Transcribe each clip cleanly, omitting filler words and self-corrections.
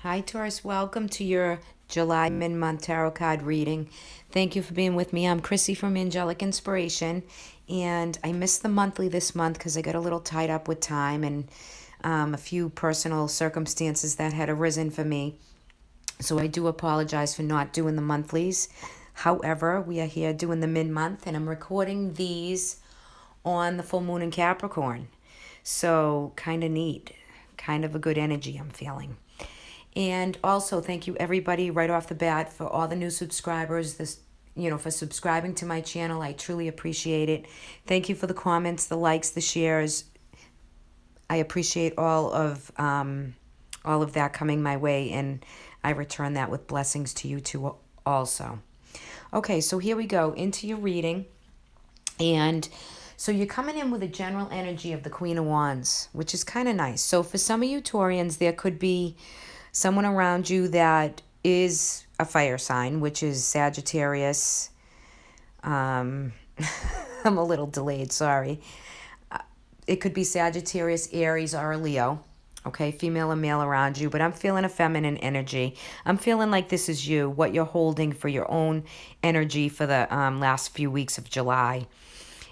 Hi, Taurus. Welcome to your July mid-month tarot card reading. Thank you for being with me. I'm Chrissy from Angelic Inspiration, and I missed the monthly this month because I got a little tied up with time and a few personal circumstances that had arisen for me. So I do apologize for not doing the monthlies. However, we are here doing the mid-month, and I'm recording these on the full moon in Capricorn. So kind of neat, kind of a good energy I'm feeling. And also, thank you everybody right off the bat for all the new subscribers. For subscribing to my channel. I truly appreciate it. Thank you for the comments, the likes, the shares. I appreciate all of that coming my way, and I return that with blessings to you too also. Okay, so here we go into your reading. And so you're coming in with a general energy of the Queen of Wands, which is kind of nice. So for some of you Taurians, there could be someone around you that is a fire sign, which is Sagittarius. I'm a little delayed, sorry. It could be Sagittarius, Aries, or Leo. Okay, female or male around you, but I'm feeling a feminine energy. I'm feeling like this is you, what you're holding for your own energy for the last few weeks of July.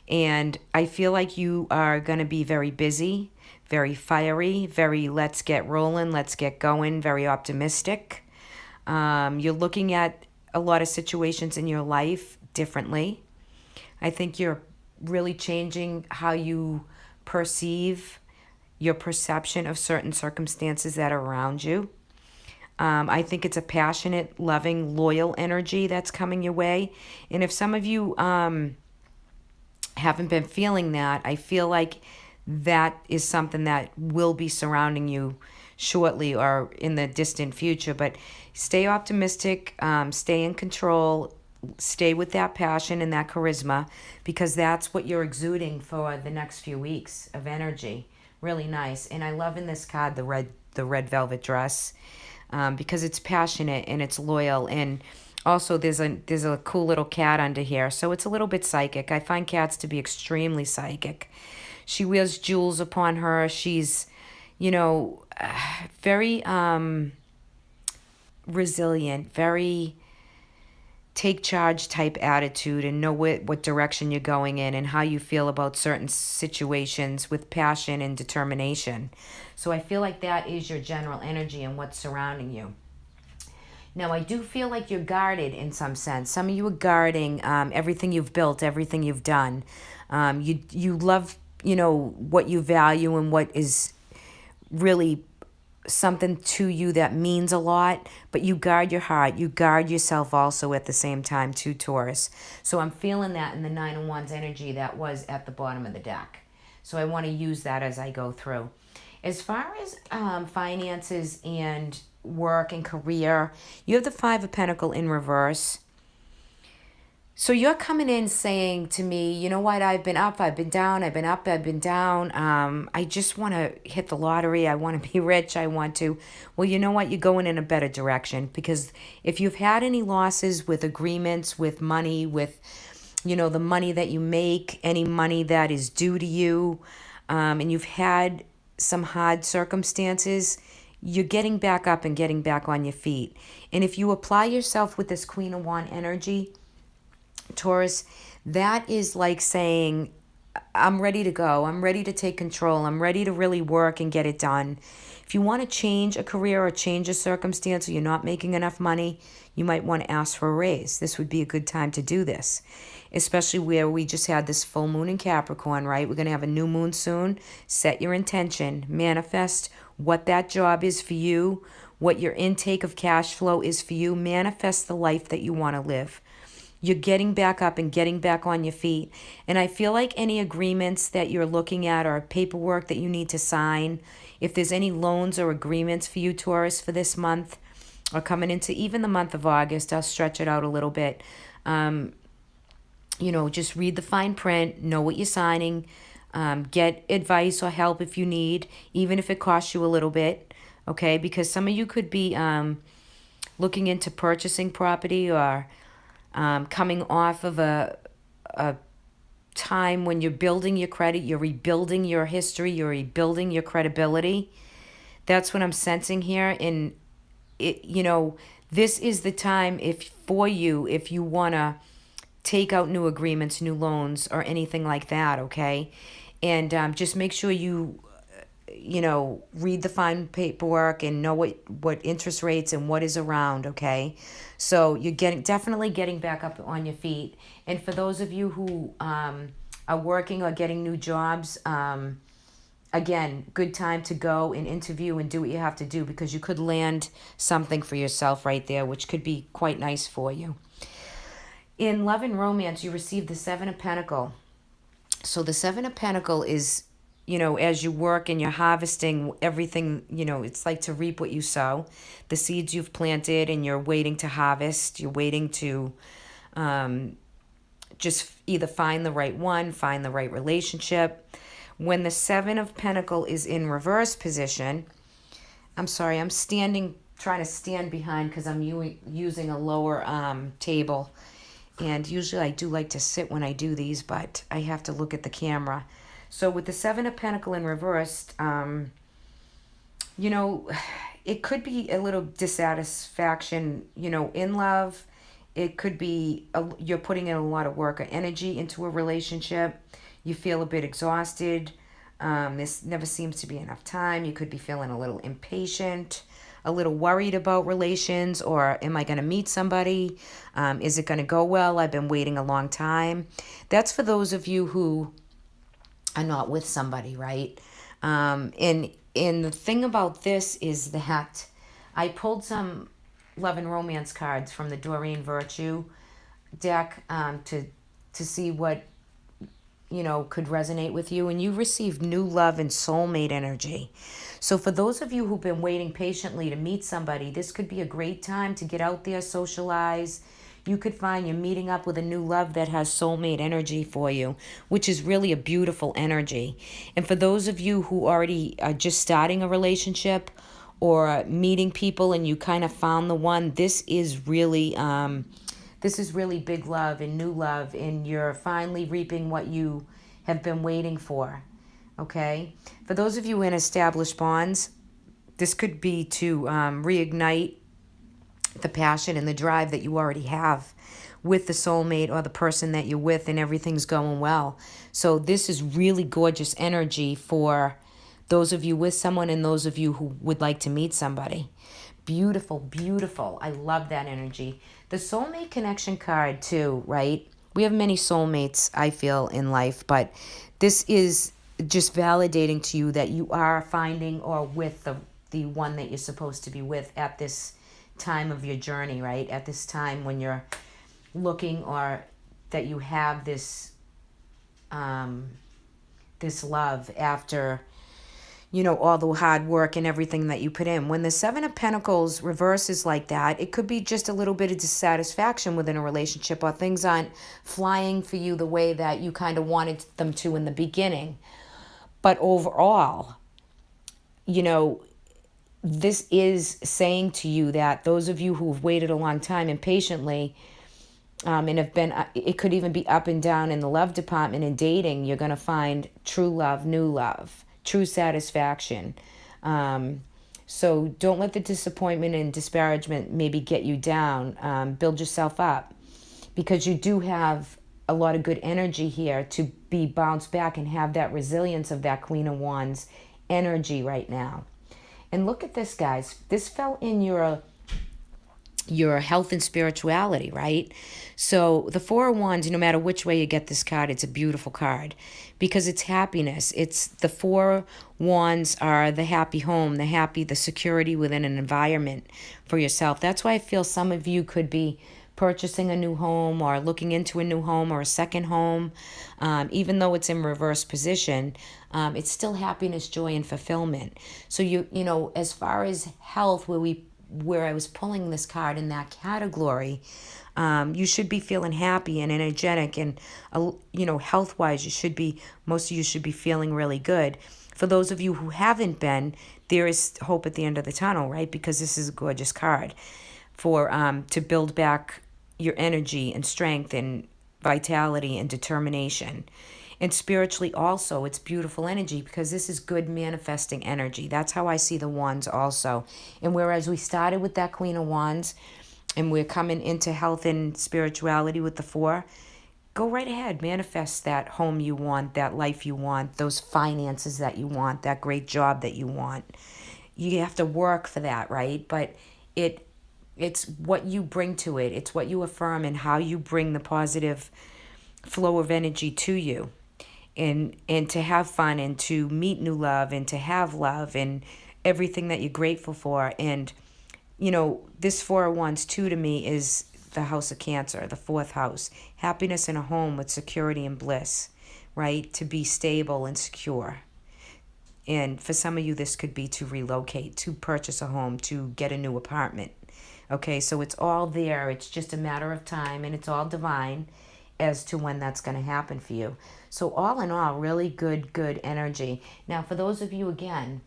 And I feel like you are going to be very busy, very fiery, very let's get rolling, let's get going, very optimistic. You're looking at a lot of situations in your life differently. I think you're really changing how you perceive your perception of certain circumstances that are around you. I think it's a passionate, loving, loyal energy that's coming your way. And if some of you haven't been feeling that, I feel like that is something that will be surrounding you shortly or in the distant future. But stay optimistic, stay in control, stay with that passion and that charisma, because that's what you're exuding for the next few weeks of energy. Really nice. And I love in this card the red velvet dress, because it's passionate and it's loyal. And also there's a cool little cat under here, so it's a little bit psychic. I find cats to be extremely psychic. She wears jewels upon her. She's, very resilient, very take charge type attitude, and know what direction you're going in and how you feel about certain situations with passion and determination. So I feel like that is your general energy and what's surrounding you. Now, I do feel like you're guarded in some sense. Some of you are guarding everything you've built, everything you've done. You love, what you value and what is really something to you that means a lot, but you guard your heart. You guard yourself also at the same time too, Taurus. So I'm feeling that in the Nine of Wands energy that was at the bottom of the deck. So I want to use that as I go through. As far as finances and work and career, you have the Five of Pentacles in reverse. So you're coming in saying to me, you know what, I've been up, I've been down, I've been up, I've been down. I just want to hit the lottery. I want to be rich. I want to. Well, you know what? You're going in a better direction, because if you've had any losses with agreements, with money, with, the money that you make, any money that is due to you, and you've had some hard circumstances, you're getting back up and getting back on your feet. And if you apply yourself with this Queen of Wands energy, Taurus, that is like saying, I'm ready to go. I'm ready to take control. I'm ready to really work and get it done. If you want to change a career or change a circumstance, or you're not making enough money, you might want to ask for a raise. This would be a good time to do this, especially where we just had this full moon in Capricorn, right? We're going to have a new moon soon. Set your intention. Manifest what that job is for you, what your intake of cash flow is for you. Manifest the life that you want to live. You're getting back up and getting back on your feet. And I feel like any agreements that you're looking at or paperwork that you need to sign, if there's any loans or agreements for you, Taurus, for this month or coming into even the month of August, I'll stretch it out a little bit. Just read the fine print, know what you're signing, get advice or help if you need, even if it costs you a little bit, okay? Because some of you could be looking into purchasing property or coming off of a time when you're building your credit, you're rebuilding your history, you're rebuilding your credibility. That's what I'm sensing here. And this is the time if you want to take out new agreements, new loans, or anything like that, okay? And just make sure read the fine paperwork and know what interest rates and what is around, okay? So you're definitely getting back up on your feet. And for those of you who are working or getting new jobs, again, good time to go and interview and do what you have to do, because you could land something for yourself right there, which could be quite nice for you. In love and romance, you receive the Seven of Pentacles. So the Seven of Pentacles is, as you work and you're harvesting everything, it's like to reap what you sow. The seeds you've planted and you're waiting to harvest. You're waiting to just either find the right one, find the right relationship. When the Seven of Pentacles is in reverse position, I'm sorry, I'm trying to stand behind because I'm using a lower table. And usually I do like to sit when I do these, but I have to look at the camera. So with the Seven of Pentacles in reverse, it could be a little dissatisfaction, in love. It could be you're putting in a lot of work or energy into a relationship. You feel a bit exhausted. This never seems to be enough time. You could be feeling a little impatient, a little worried about relations, or am I going to meet somebody? Is it going to go well? I've been waiting a long time. That's for those of you who are not with somebody, right? And the thing about this is that I pulled some love and romance cards from the Doreen Virtue deck to see what could resonate with you, and you received new love and soulmate energy. So for those of you who've been waiting patiently to meet somebody, this could be a great time to get out there, socialize. You could find you're meeting up with a new love that has soulmate energy for you, which is really a beautiful energy. And for those of you who already are just starting a relationship or meeting people and you kind of found the one, this is really big love and new love, and you're finally reaping what you have been waiting for, okay? For those of you in established bonds, this could be to reignite the passion and the drive that you already have with the soulmate or the person that you're with, and everything's going well. So this is really gorgeous energy for those of you with someone and those of you who would like to meet somebody. Beautiful, beautiful. I love that energy. The soulmate connection card too, right? We have many soulmates, I feel, in life, but this is just validating to you that you are finding or with the one that you're supposed to be with at this time of your journey, right? At this time when you're looking, or that you have this this love after all the hard work and everything that you put in. When the Seven of Pentacles reverses like that, it could be just a little bit of dissatisfaction within a relationship, or things aren't flying for you the way that you kind of wanted them to in the beginning. But overall, this is saying to you that those of you who've waited a long time and patiently, and have been, it could even be up and down in the love department and dating, you're going to find true love, new love, true satisfaction. So don't let the disappointment and disparagement maybe get you down. Build yourself up, because you do have a lot of good energy here to be bounced back and have that resilience of that Queen of Wands energy right now. And look at this, guys. This fell in your health and spirituality, right? So the Four of Wands, no matter which way you get this card, it's a beautiful card because it's happiness. It's the Four Wands are the happy home, the security within an environment for yourself. That's why I feel some of you could be purchasing a new home or looking into a new home or a second home. Even though it's in reverse position, it's still happiness, joy, and fulfillment. So as far as health, where I was pulling this card in that category, you should be feeling happy and energetic, and health-wise, most of you should be feeling really good. For those of you who haven't been, there is hope at the end of the tunnel, right? Because this is a gorgeous card for to build back your energy and strength and vitality and determination. And spiritually also, it's beautiful energy because this is good manifesting energy. That's how I see the wands also. And whereas we started with that Queen of Wands and we're coming into health and spirituality with the four, go right ahead. Manifest that home you want, that life you want, those finances that you want, that great job that you want. You have to work for that, right? But it's what you bring to it. It's what you affirm and how you bring the positive flow of energy to you. And to have fun and to meet new love and to have love and everything that you're grateful for. And, this Four of Wands too to me is the house of Cancer, the fourth house. Happiness in a home with security and bliss, right? To be stable and secure. And for some of you, this could be to relocate, to purchase a home, to get a new apartment. Okay, so it's all there. It's just a matter of time, and it's all divine as to when that's going to happen for you. So all in all, really good energy. Now, for those of you, again,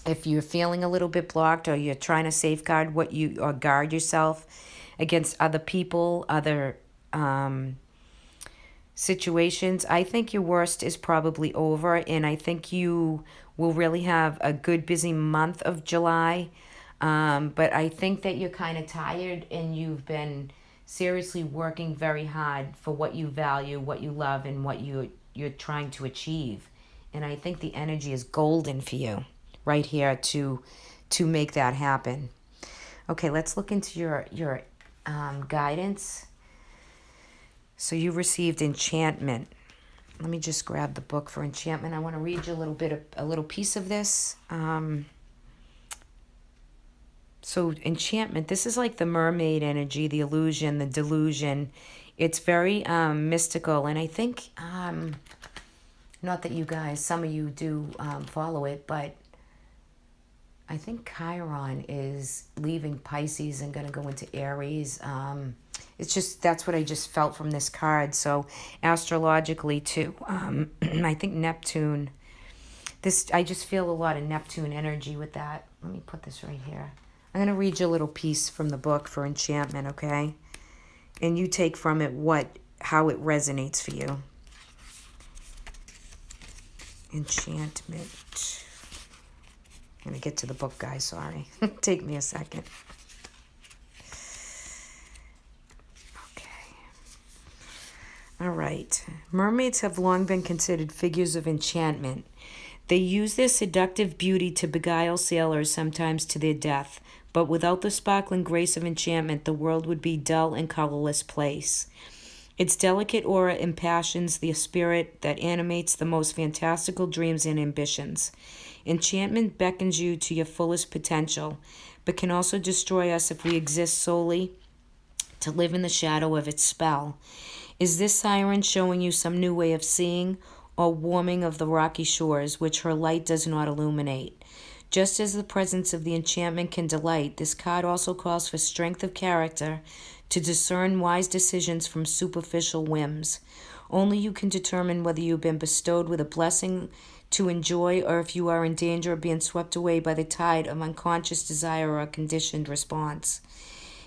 if you're feeling a little bit blocked or you're trying to safeguard or guard yourself against other people, other situations, I think your worst is probably over, and I think you will really have a good busy month of July. But I think that you're kind of tired and you've been seriously working very hard for what you value, what you love, and what you're trying to achieve. And I think the energy is golden for you right here to make that happen. Okay, let's look into your guidance. So you received enchantment. Let me just grab the book for enchantment. I want to read you a little piece of this. So enchantment, this is like the mermaid energy, the illusion, the delusion. It's very mystical. And I think, not that you guys, some of you do follow it, but I think Chiron is leaving Pisces and going to go into Aries. It's just, that's what I just felt from this card. So astrologically too, I think Neptune, I just feel a lot of Neptune energy with that. Let me put this right here. I'm going to read you a little piece from the book for enchantment, okay? And you take from it how it resonates for you. Enchantment. I'm going to get to the book, guys, sorry. Take me a second. Okay. All right. Mermaids have long been considered figures of enchantment. They use their seductive beauty to beguile sailors, sometimes to their death. But without the sparkling grace of enchantment, the world would be a dull and colorless place. Its delicate aura impassions the spirit that animates the most fantastical dreams and ambitions. Enchantment beckons you to your fullest potential, but can also destroy us if we exist solely to live in the shadow of its spell. Is this siren showing you some new way of seeing, or warming of the rocky shores, which her light does not illuminate? Just as the presence of the enchantment can delight, this card also calls for strength of character to discern wise decisions from superficial whims. Only you can determine whether you've been bestowed with a blessing to enjoy or if you are in danger of being swept away by the tide of unconscious desire or a conditioned response.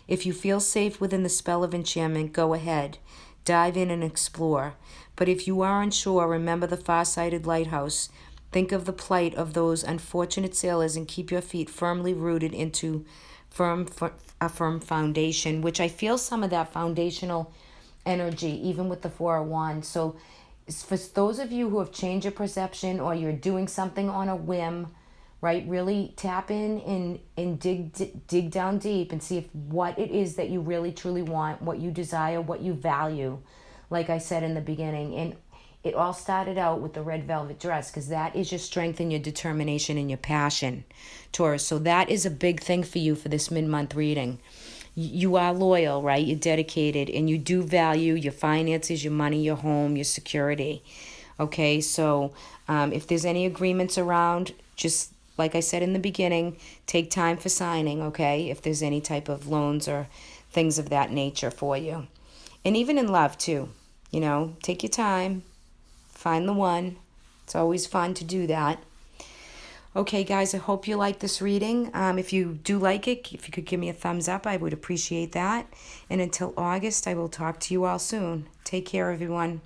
If you feel safe within the spell of enchantment, go ahead. Dive in and explore. But if you are unsure, remember the far-sighted lighthouse. Think of the plight of those unfortunate sailors and keep your feet firmly rooted into a firm foundation, which I feel some of that foundational energy, even with the Four of Wands. So for those of you who have changed your perception or you're doing something on a whim, right, really tap in and dig down deep and see if what it is that you really truly want, what you desire, what you value, like I said in the beginning. And it all started out with the red velvet dress because that is your strength and your determination and your passion, Taurus. So that is a big thing for you for this mid-month reading. You are loyal, right? You're dedicated and you do value your finances, your money, your home, your security. Okay, so if there's any agreements around, just like I said in the beginning, take time for signing, okay? If there's any type of loans or things of that nature for you. And even in love too, take your time. Find the one. It's always fun to do that. Okay, guys, I hope you like this reading. If you do like it, if you could give me a thumbs up, I would appreciate that. And until August, I will talk to you all soon. Take care, everyone.